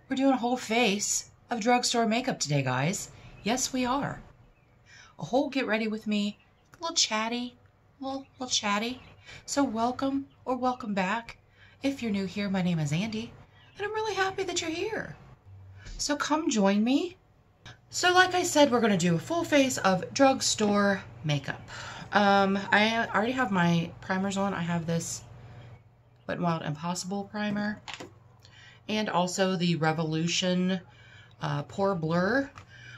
We're doing a whole face of drugstore makeup today, guys. Yes, we are. A whole get ready with me, a little chatty, a little chatty. So welcome or welcome back. If you're new here, my name is Andi, and I'm really happy that you're here. So come join me. So like I said, we're going to do a full face of drugstore makeup. I already have my primers on. I have this Wet n Wild Impossible primer and also the Revolution Pore Blur.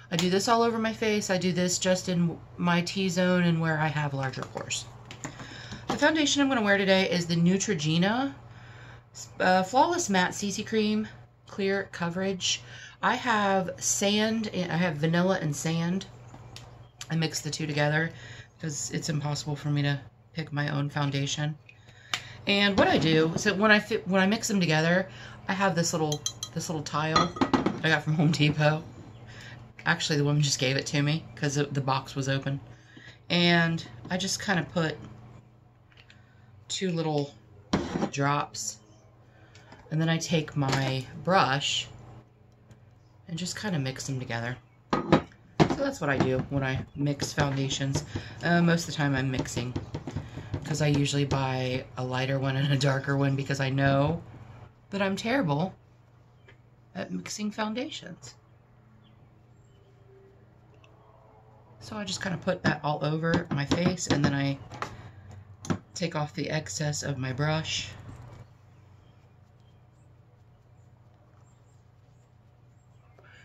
I do this all over my face. I do this just in my T-zone and where I have larger pores. The foundation I'm going to wear today is the Neutrogena Flawless Matte CC Cream Clear Coverage. I have sand, I have vanilla and sand. I mix the two together because it's impossible for me to pick my own foundation. And what I do, so when I mix them together, I have this little tile I got from Home Depot. Actually, the woman just gave it to me because the box was open. And I just kind of put 2 little drops. And then I take my brush and just kind of mix them together. So that's what I do when I mix foundations. Most of the time I'm mixing because I usually buy a lighter one and a darker one because I know that I'm terrible at mixing foundations. So I just kind of put that all over my face, and then I take off the excess of my brush.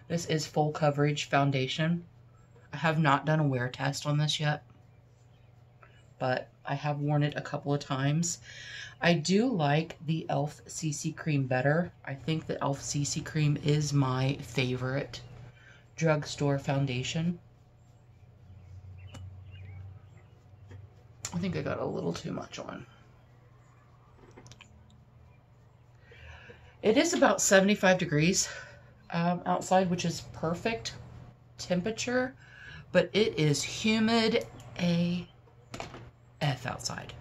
This is full coverage foundation. I have not done a wear test on this yet, but I have worn it a couple of times. I do like the e.l.f. CC Cream better. I think the e.l.f. CC Cream is my favorite drugstore foundation. I think I got a little too much on. It is about 75 degrees outside, which is perfect temperature, but it is humid AF outside.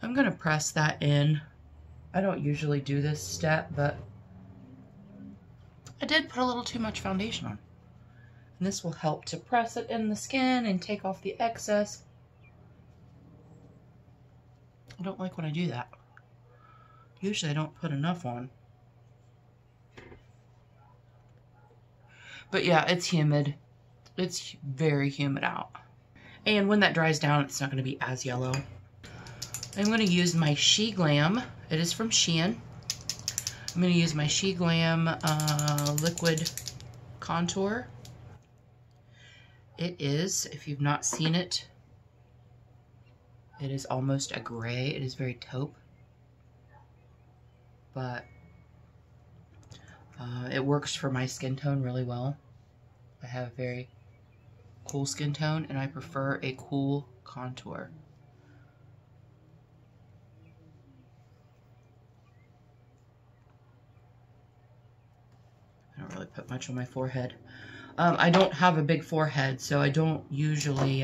I'm going to press that in. I don't usually do this step, but I did put a little too much foundation on. And this will help to press it in the skin and take off the excess. I don't like when I do that. Usually I don't put enough on. But yeah, it's humid. It's very humid out. And when that dries down, it's not going to be as yellow. I'm going to use my Shein Glam. It is from Shein. I'm going to use my Shein Glam liquid contour. It is, if you've not seen it, it is almost a gray. It is very taupe. But it works for my skin tone really well. I have a very cool skin tone, and I prefer a cool contour. I don't really put much on my forehead. I don't have a big forehead, so I don't usually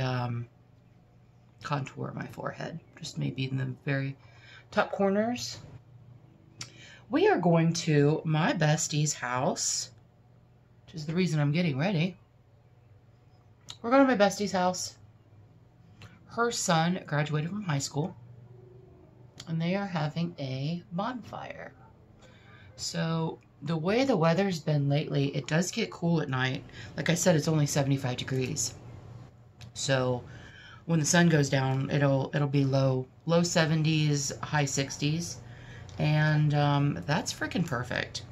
contour my forehead. Just maybe in the very top corners. We are going to my bestie's house, which is the reason I'm getting ready. We're going to my bestie's house. Her son graduated from high school, and they are having a bonfire. So the way the weather's been lately, it does get cool at night. Like I said, it's only 75 degrees. So when the sun goes down, it'll be low 70s, high 60s. And that's freaking perfect.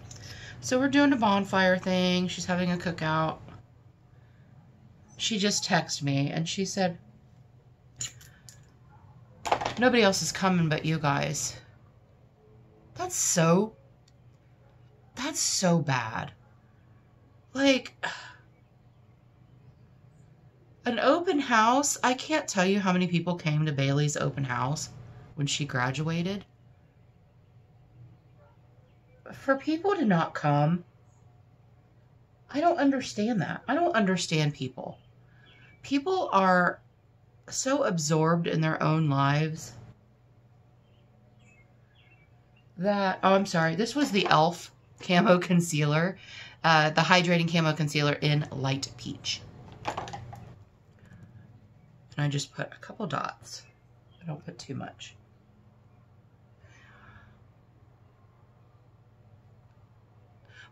So we're doing a bonfire thing. She's having a cookout. She just texted me and she said, nobody else is coming but you guys. That's so bad. Like, an open house. I can't tell you how many people came to Bailey's open house when she graduated. For people to not come, I don't understand that. I don't understand people. People are so absorbed in their own lives that, oh, I'm sorry, this was the e.l.f. camo concealer, the hydrating camo concealer in light peach. And I just put a couple dots. I don't put too much.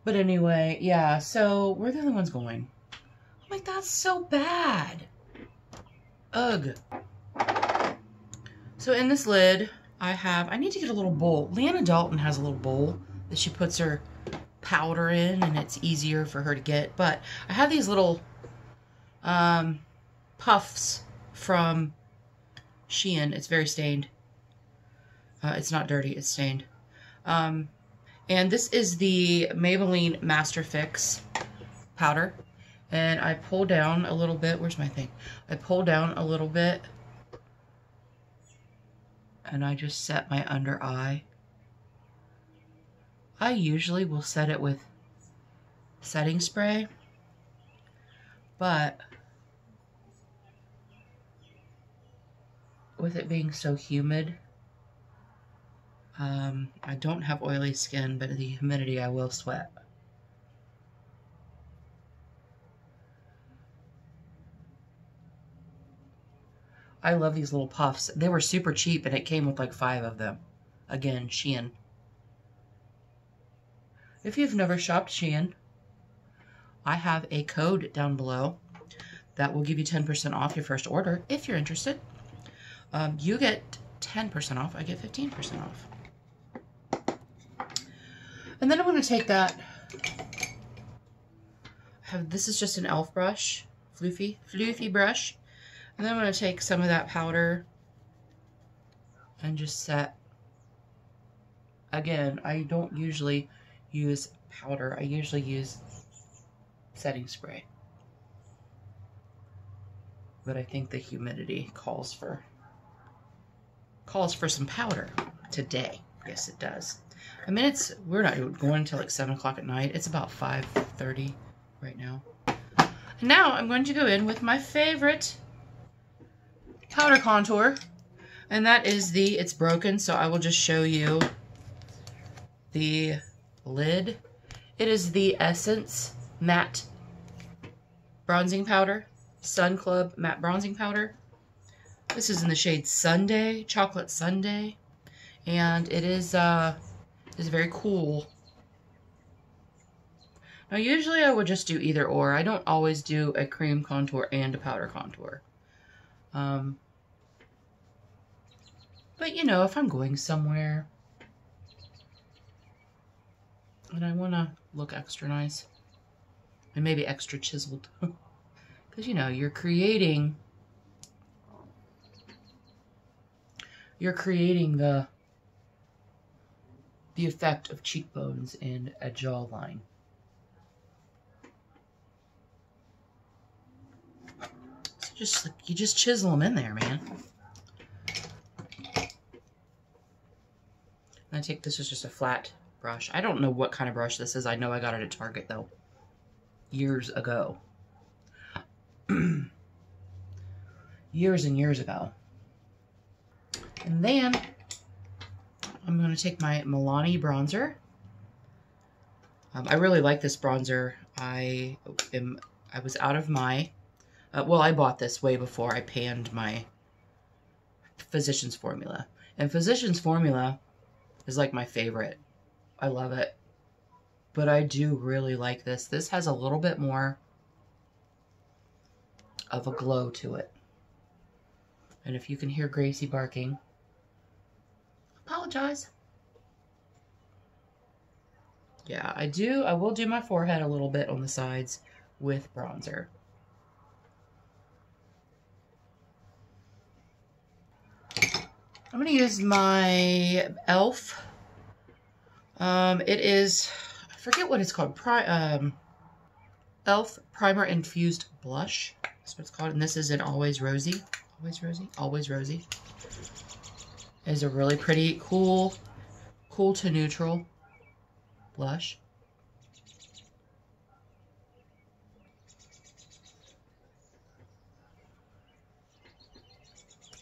But anyway, yeah, so we're the only ones going. I'm like, that's so bad. Ugh. So in this lid, I need to get a little bowl. Leanna Dalton has a little bowl that she puts her powder in, and it's easier for her to get. But I have these little puffs from Shein. It's very stained. It's not dirty, it's stained. And this is the Maybelline Master Fix powder. And I pull down a little bit. Where's my thing? I pull down a little bit. And I just set my under eye. I usually will set it with setting spray. But with it being so humid, I don't have oily skin, but the humidity I will sweat. I love these little puffs. They were super cheap and it came with like 5 of them. Again, Shein. If you've never shopped Shein, I have a code down below that will give you 10% off your first order if you're interested. You get 10% off, I get 15% off. And then I'm going to take that, this is just an e.l.f. brush, floofy brush. And then I'm going to take some of that powder and just set. Again, I don't usually use powder. I usually use setting spray. But I think the humidity calls for some powder today. Yes, it does. I mean, we're not going until like 7 o'clock at night. It's about 5:30 right now. And now I'm going to go in with my favorite powder contour, and that is it's broken, so I will just show you the lid. It is the Essence Matte Bronzing Powder, Sun Club Matte Bronzing Powder. This is in the shade Sundae, Chocolate Sundae, and it is very cool. Now, usually I would just do either or. I don't always do a cream contour and a powder contour. But you know, if I'm going somewhere and I want to look extra nice and maybe extra chiseled, because you know, you're creating the effect of cheekbones and a jawline. So you just chisel them in there, man. And this is just a flat brush. I don't know what kind of brush this is. I know I got it at Target though, years ago. Years and years ago. And then I'm going to take my Milani Bronzer. I really like this bronzer. I was out of my, well, I bought this way before I panned my Physicians Formula. And Physicians Formula is like my favorite. I love it. But I do really like this. This has a little bit more of a glow to it. And if you can hear Gracie barking, apologize. Yeah, I will do my forehead a little bit on the sides with bronzer. I'm going to use my e.l.f. It is, I forget what it's called, e.l.f. Primer Infused Blush. That's what it's called. And this is in Always Rosy. Always Rosy? Always Rosy. It is a really pretty, cool to neutral blush.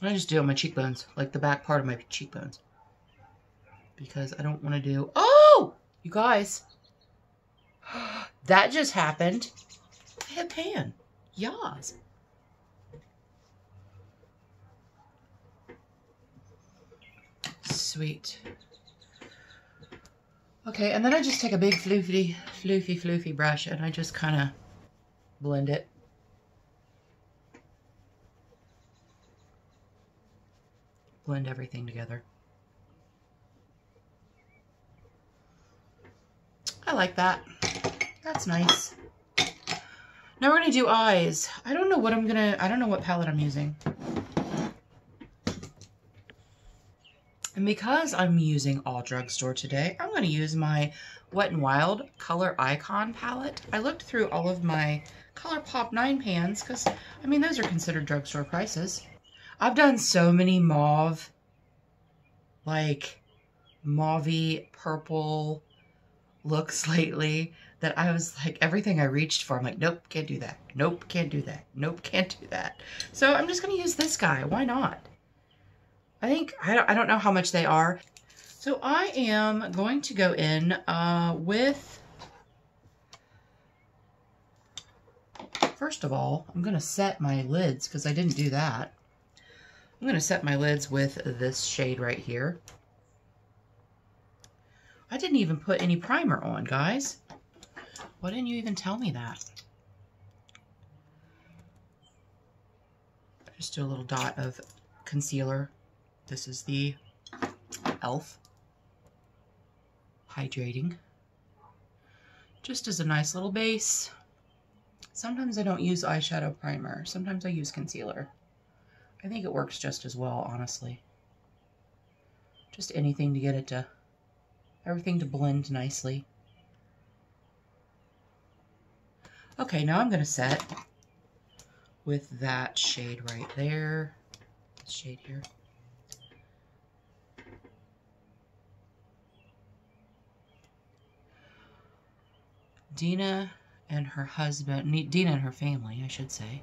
I just do on my cheekbones, like the back part of my cheekbones. Because I don't want to do... Oh! You guys! That just happened. I hit pan. Yas. Sweet. Okay, and then I just take a big floofy brush and I just kind of blend it. Blend everything together. I like that. That's nice. Now we're gonna do eyes. I don't know what palette I'm using. And because I'm using all Drugstore today, I'm gonna use my Wet n Wild Color Icon palette. I looked through all of my ColourPop 9 pans because, I mean, those are considered Drugstore prices. I've done so many mauve, like mauvey purple looks lately that I was like, everything I reached for, I'm like, nope, can't do that. Nope, can't do that. Nope, can't do that. So I'm just gonna use this guy. Why not? I don't know how much they are. So I am going to go in with, first of all, I'm gonna set my lids because I didn't do that. I'm gonna set my lids with this shade right here. I didn't even put any primer on, guys. Why didn't you even tell me that? Just do a little dot of concealer. This is the e.l.f. Hydrating. Just as a nice little base. Sometimes I don't use eyeshadow primer. Sometimes I use concealer. I think it works just as well, honestly. Just anything to get it to, everything to blend nicely. Okay, now I'm going to set with that shade right there. This shade here. Dina and her husband, Dina and her family, I should say,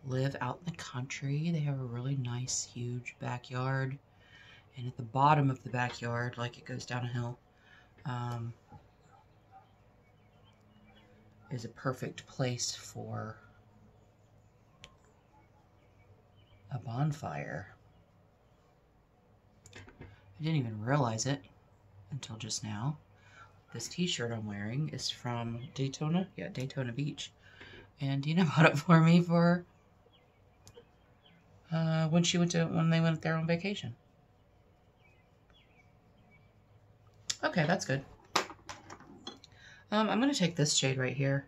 live out in the country. They have a really nice, huge backyard. And at the bottom of the backyard, like it goes down a hill, is a perfect place for a bonfire. I didn't even realize it until just now. This t-shirt I'm wearing is from Daytona. Yeah, Daytona Beach. And Dina bought it for me for when they went there on vacation. Okay, that's good. I'm going to take this shade right here.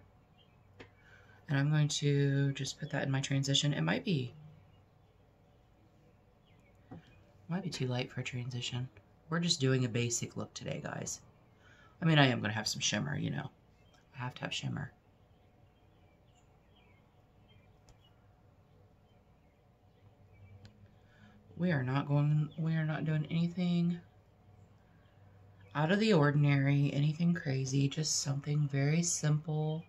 And I'm going to just put that in my transition. It might be too light for a transition. We're just doing a basic look today, guys. I mean, I am going to have some shimmer, you know. I have to have shimmer. We are not doing anything out of the ordinary, anything crazy, just something very simple.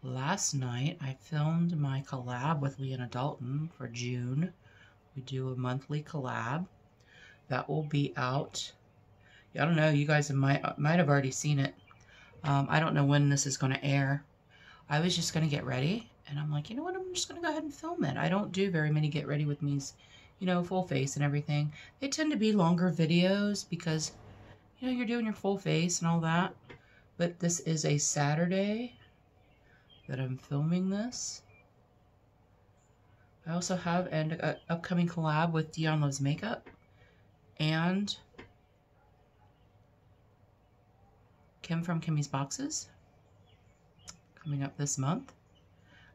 Last night, I filmed my collab with Leanna Dalton for June. We do a monthly collab. That will be out. I don't know, you guys might have already seen it. I don't know when this is going to air. I was just going to get ready, and I'm like, you know what, I'm just going to go ahead and film it. I don't do very many get ready with me's, you know, full face and everything. They tend to be longer videos because, you know, you're doing your full face and all that. But this is a Saturday that I'm filming this. I also have an upcoming collab with Dion Loves Makeup and Kim from Kimmy's Boxes coming up this month.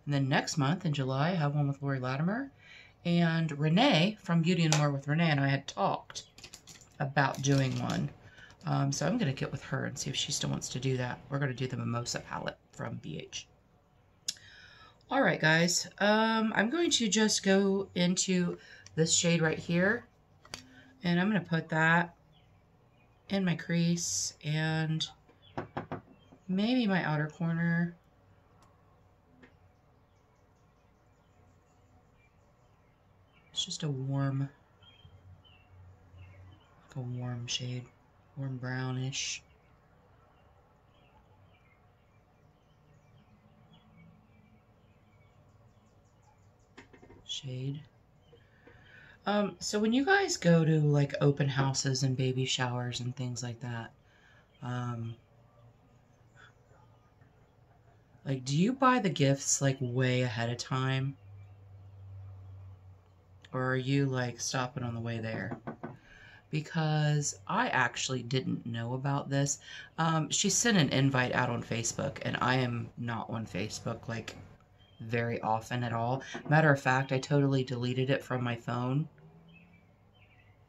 And then next month in July, I have one with Lori Latimer. And Renee from Beauty and More with Renee and I had talked about doing one. So I'm going to get with her and see if she still wants to do that. We're going to do the Mimosa Palette from BH. Alright guys, I'm going to just go into this shade right here. And I'm going to put that in my crease and maybe my outer corner. It's just a warm shade, warm brownish. shade. So when you guys go to like open houses and baby showers and things like that, like, do you buy the gifts like way ahead of time? Or are you like stopping on the way there? Because I actually didn't know about this. She sent an invite out on Facebook, and I am not on Facebook like very often at all. Matter of fact, I totally deleted it from my phone.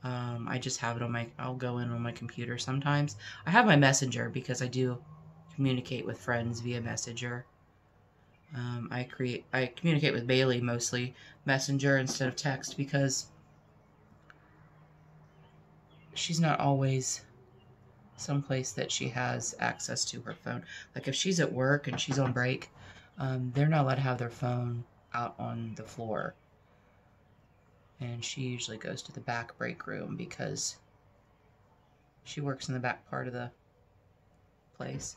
I just have it on my, I'll go in on my computer sometimes. I have my Messenger because I do communicate with friends via Messenger. I communicate with Bailey mostly Messenger instead of text because she's not always someplace that she has access to her phone. Like if she's at work and she's on break, they're not allowed to have their phone out on the floor. And she usually goes to the back break room because she works in the back part of the place.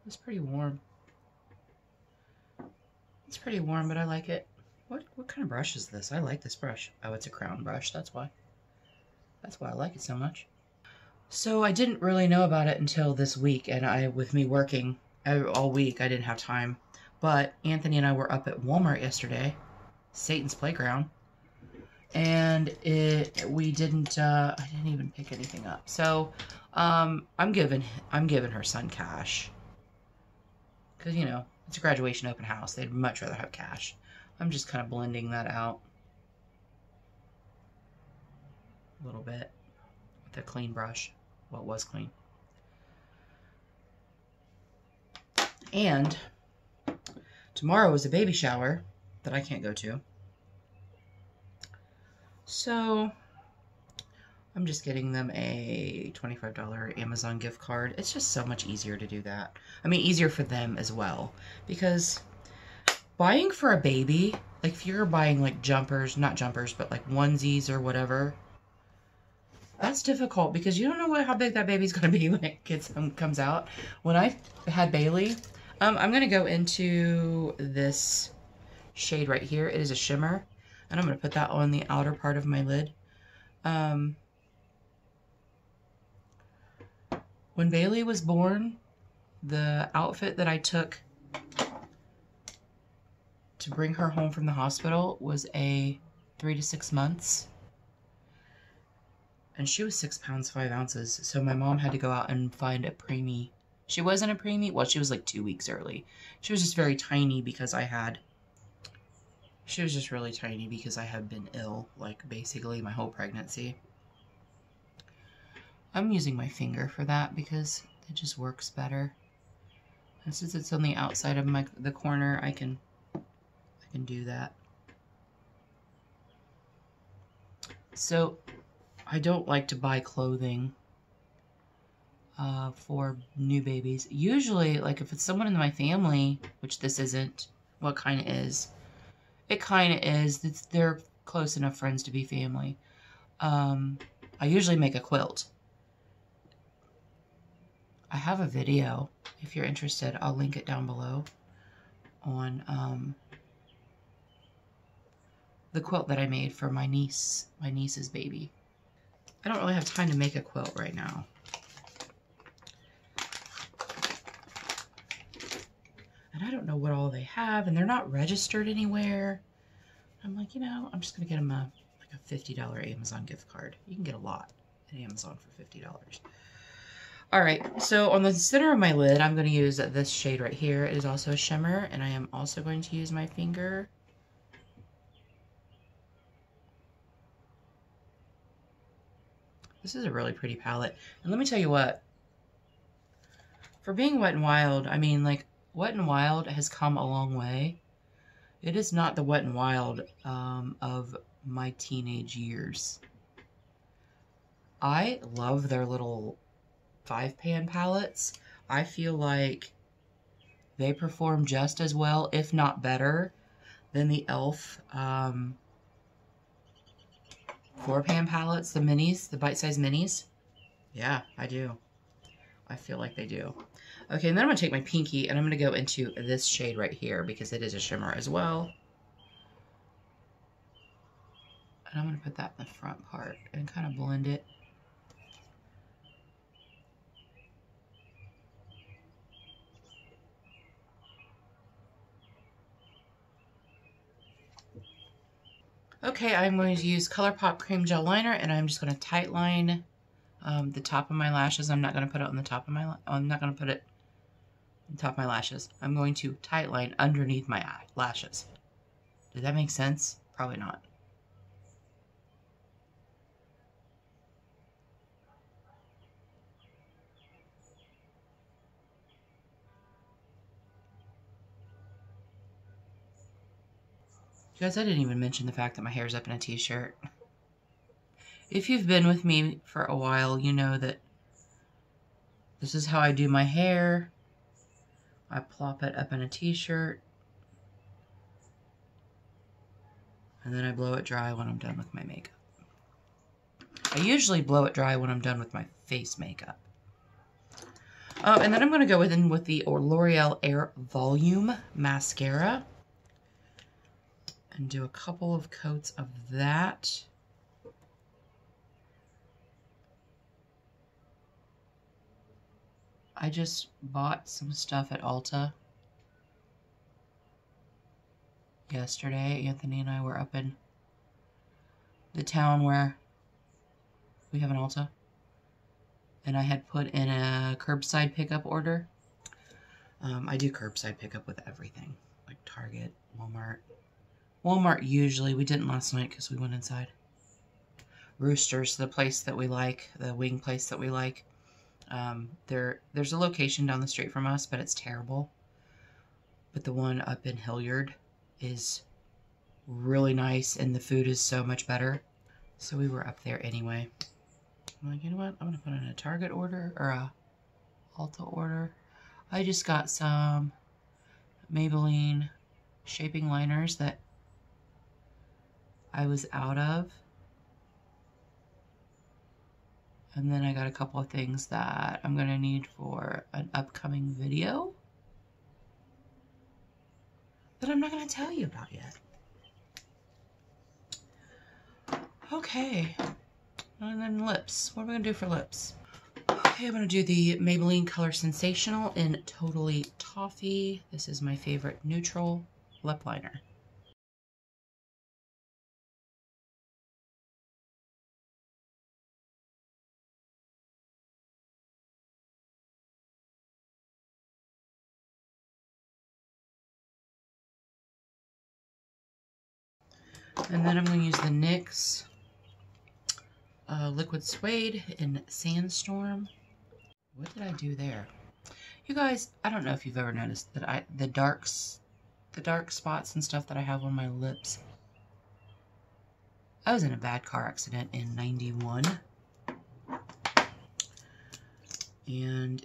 It's pretty warm. It's pretty warm, but I like it. What kind of brush is this? I like this brush. Oh, it's a crown brush. That's why. That's why I like it so much. So I didn't really know about it until this week, and with me working all week, I didn't have time. But Anthony and I were up at Walmart yesterday, Satan's Playground, and we didn't. I didn't even pick anything up. So I'm giving her son cash because you know it's a graduation open house. They'd much rather have cash. I'm just kind of blending that out a little bit with a clean brush. Well, it was clean. And tomorrow is a baby shower that I can't go to. So I'm just getting them a $25 Amazon gift card. It's just so much easier to do that. I mean, easier for them as well. Because buying for a baby, like if you're buying like jumpers, not jumpers, but like onesies or whatever, that's difficult because you don't know how big that baby's going to be when it comes out. When I had Bailey, I'm going to go into this shade right here. It is a shimmer, and I'm going to put that on the outer part of my lid. When Bailey was born, the outfit that I took to bring her home from the hospital was a 3 to 6 months. And she was 6 pounds, 5 ounces. So my mom had to go out and find a preemie. She wasn't a preemie. Well, she was like 2 weeks early. She was just very tiny because she was just really tiny because I had been ill, like basically my whole pregnancy. I'm using my finger for that because it just works better. And since it's on the outside of the corner, I can do that. So I don't like to buy clothing for new babies. Usually, like if it's someone in my family, which this isn't, well, it kind of is. It kind of is. They're close enough friends to be family. I usually make a quilt. I have a video, if you're interested. I'll link it down below on the quilt that I made for my niece's baby. I don't really have time to make a quilt right now. And I don't know what all they have, and they're not registered anywhere. I'm like, you know, I'm just going to get them like a $50 Amazon gift card. You can get a lot at Amazon for $50. All right, so on the center of my lid, I'm going to use this shade right here. It is also a shimmer, and I am also going to use my finger. This is a really pretty palette. And let me tell you what, for being Wet n Wild, I mean, like, Wet n Wild has come a long way. It is not the Wet n Wild of my teenage years. I love their little 5-pan palettes. I feel like they perform just as well, if not better, than the e.l.f. 4-pan palettes, the minis, the bite-sized minis. Yeah, I do. I feel like they do. Okay, and then I'm going to take my pinky and I'm going to go into this shade right here because it is a shimmer as well. And I'm going to put that in the front part and kind of blend it. Okay, I'm going to use ColourPop Cream Gel Liner, and I'm just going to tight line the top of my lashes. I'm not going to put it on the top of my, I'm not going to put it on top of my lashes. I'm going to tight line underneath my lashes. Did that make sense? Probably not. You guys, I didn't even mention the fact that my hair's up in a t-shirt. If you've been with me for a while, you know that this is how I do my hair. I plop it up in a t-shirt. And then I blow it dry when I'm done with my makeup. I usually blow it dry when I'm done with my face makeup. And then I'm going to go in with the L'Oreal Air Volume Mascara. And do a couple of coats of that. I just bought some stuff at Ulta yesterday. Anthony and I were up in the town where we have an Ulta. And I had put in a curbside pickup order. I do curbside pickup with everything. Like Target, Walmart. Walmart usually. We didn't last night because we went inside. Roosters, the place that we like. The wing place that we like. There's a location down the street from us, but it's terrible. But the one up in Hilliard is really nice, and the food is so much better. So we were up there anyway. I'm like, you know what? I'm gonna put in a Target order or a Ulta order. I just got some Maybelline shaping liners that I was out of. And then I got a couple of things that I'm going to need for an upcoming video that I'm not going to tell you about yet. Okay. And then lips. What are we going to do for lips? Okay, I'm going to do the Maybelline Color Sensational in Totally Toffee. This is my favorite neutral lip liner. And then I'm going to use the NYX Liquid Suede in Sandstorm. What did I do there? You guys, I don't know if you've ever noticed that the dark spots and stuff that I have on my lips. I was in a bad car accident in '91. And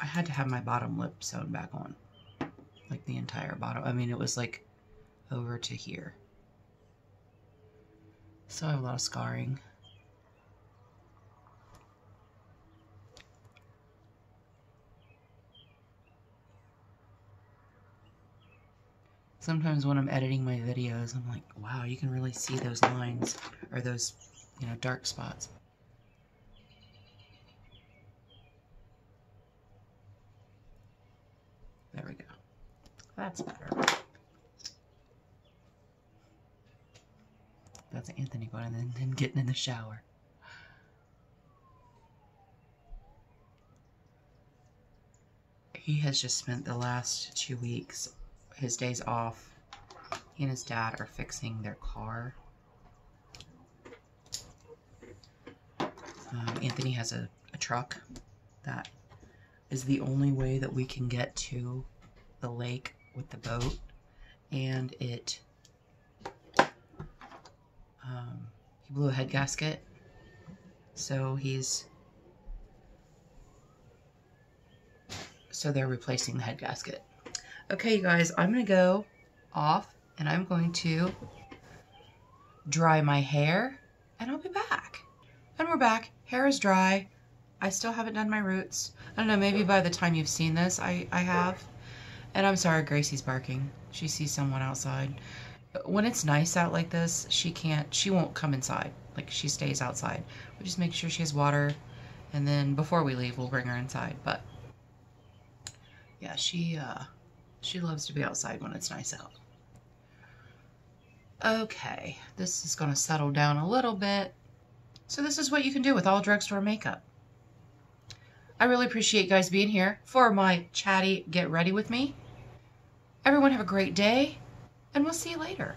I had to have my bottom lip sewn back on. Like the entire bottom. I mean, it was like over to here. So I have a lot of scarring. Sometimes when I'm editing my videos, I'm like, wow, you can really see those lines or those, you know, dark spots. There we go. That's better. That's Anthony going and then getting in the shower. He has just spent the last 2 weeks, his days off. He and his dad are fixing their car. Anthony has a truck that is the only way that we can get to the lake with the boat, and it he blew a head gasket, so they're replacing the head gasket. Okay, you guys, I'm gonna go off and I'm going to dry my hair and I'll be back. And we're back. Hair is dry. I still haven't done my roots. I don't know, maybe by the time you've seen this, I have. And I'm sorry, Gracie's barking. She sees someone outside. When it's nice out like this, she won't come inside. Like, she stays outside. We just make sure she has water, and then before we leave, we'll bring her inside. But yeah, she loves to be outside when it's nice out. Okay, this is gonna settle down a little bit. So this is what you can do with all drugstore makeup. I really appreciate you guys being here for my chatty get ready with me. Everyone have a great day, and we'll see you later.